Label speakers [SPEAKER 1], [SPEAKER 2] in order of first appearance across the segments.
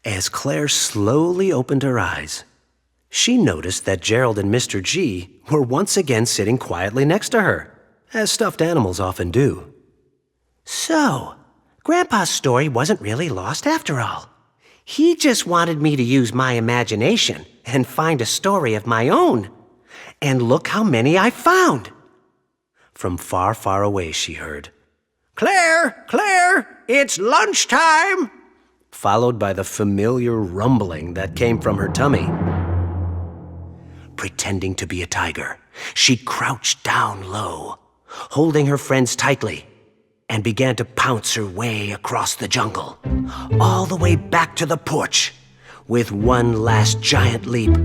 [SPEAKER 1] As Claire slowly opened her eyes, she noticed that Gerald and Mr. G were once again sitting quietly next to her, as stuffed animals often do. So, Grandpa's story wasn't really lost after all. He just wanted me to use my imagination and find a story of my own. And look how many I found. From far, far away she heard, "Claire, Claire, it's lunchtime!" followed by the familiar rumbling that came from her tummy. Pretending to be a tiger, she crouched down low, holding her friends tightly, and began to pounce her way across the jungle, all the way back to the porch. With one last giant leap,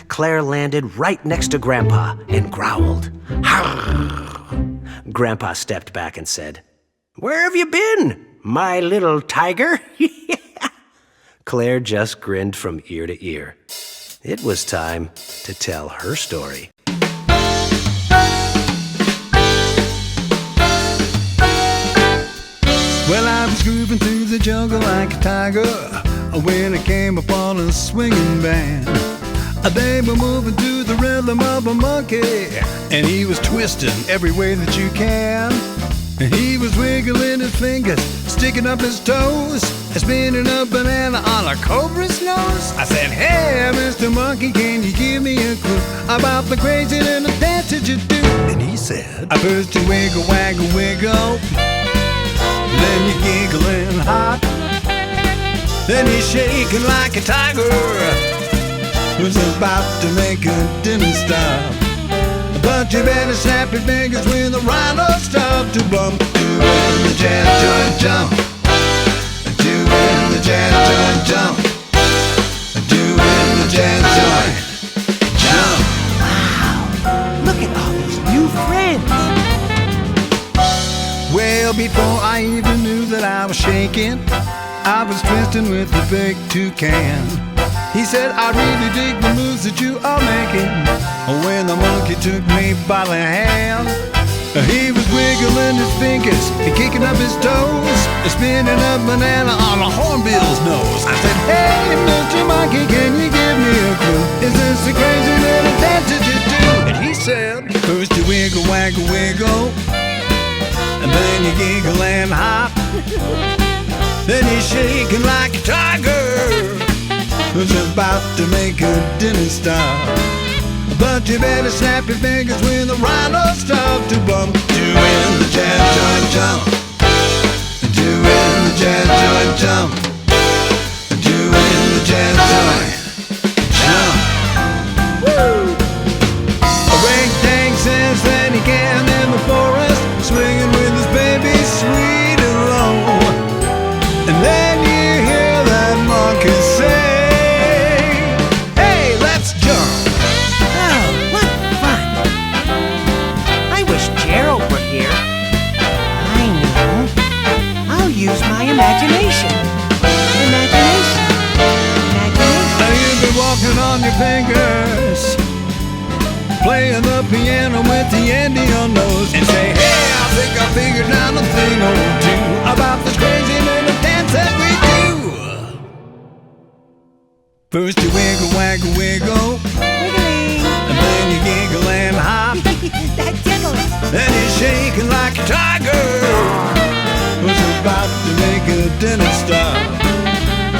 [SPEAKER 1] Claire landed right next to Grandpa and growled, "Harr!" Grandpa stepped back and said, "Where have you been, my little tiger?" Claire just grinned from ear to ear. It was time to tell her story.
[SPEAKER 2] Well, I was grooving through the jungle like a tiger when I came upon a swinging band. They were moving to the rhythm of a monkey, and he was twisting every way that you can. And he was wiggling his fingers, sticking up his toes, and spinning a banana on a cobra's nose. I said, "Hey, Mr. Monkey, can you give me a clue about the crazy little dance that you do?" And he said, "First you wiggle, waggle, wiggle, then you giggling hot, then you're shaking like a tiger who's about to make a dinner stop. But you better snap your fingers when the rhino stop to bump. Doing the jazz joint jump, doing the jazz joint jump, doing the jazz joint jump."
[SPEAKER 3] Wow, look at all these new friends.
[SPEAKER 2] Well, before I even knew that I was shaking, I was twisting with the big toucan. He said, "I really dig the moves that you are making." When the monkey took me by the hand, he was wiggling his fingers and kicking up his toes and spinning a banana on a hornbill's nose. I said, "Hey, Mr. Monkey, can you give me a clue? Is this the crazy little dance that you do?" And he said, "First you wiggle, waggle, wiggle, and then you giggle and hop, then you're shaking like a tiger who's about to make a dinner stop. But you better snap your fingers when the rhino stop to bump. Doing the jazz joint jump, doing the jazz joint jump, doing the jazz joint jump." Woo! A ring-dang says that he can in the forest, swinging with his baby sweet and low. And then you hear that monkey say,
[SPEAKER 3] use my imagination. Imagination. Imagination.
[SPEAKER 2] Now you've been walking on your fingers, playing the piano with the end of your nose, and say, "Hey, I think I figured out a thing or two about this crazy little dance that we do." First you wiggle, waggle, wiggle,
[SPEAKER 3] Wiggling.
[SPEAKER 2] and then you giggle and hop,
[SPEAKER 3] That tickles.
[SPEAKER 2] then you're shaking like a tiger who's about to make a dinner stop.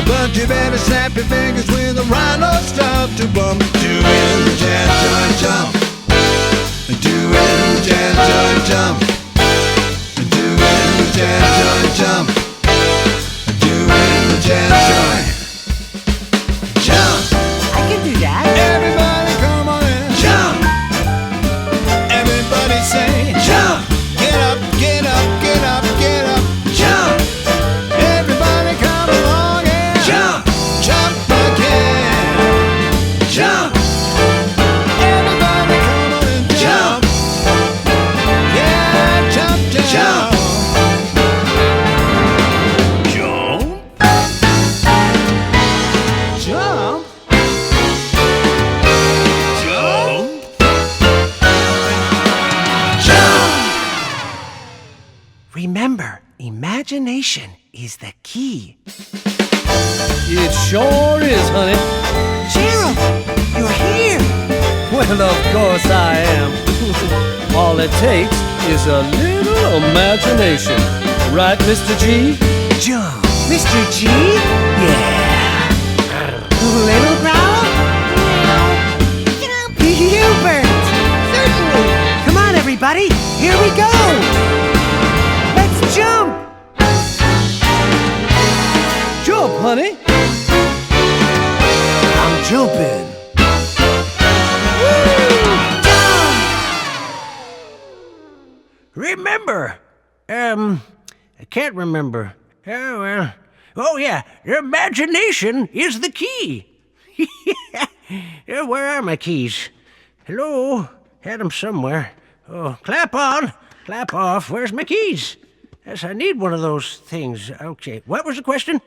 [SPEAKER 2] But you better snap your fingers when the rhino stop to bump. Doing the jazz joint jump, doing the jazz joint jump, doing the jazz joint jump, doing the jazz joint jump.
[SPEAKER 3] I can do that.
[SPEAKER 2] Everybody come on in, jump. Everybody say, jump. Get up, get up, get up, get up. Jump! Everybody come along and jump! Jump again! Jump! Everybody come on and jump! Yeah, jump, jump! Jump! Jump! Jump! Jump! Jump!
[SPEAKER 3] Remember, imagination is the key.
[SPEAKER 4] It sure is, honey.
[SPEAKER 3] Gerald, you're here.
[SPEAKER 4] Well, of course I am. All it takes is a little imagination. Right, Mr. G?
[SPEAKER 3] Jump. Mr. G? Yeah. Little growl? Jump. Hubert. Certainly. Come on, everybody. Here we go. Let's jump.
[SPEAKER 4] Jump, honey.
[SPEAKER 3] I'm jumping.
[SPEAKER 1] Remember. I can't remember. Oh, well. Oh, yeah. Your imagination is the key. Where are my keys? Hello? Had them somewhere. Oh, clap on. Clap off. Where's my keys? Yes, I need one of those things. Okay. What was the question?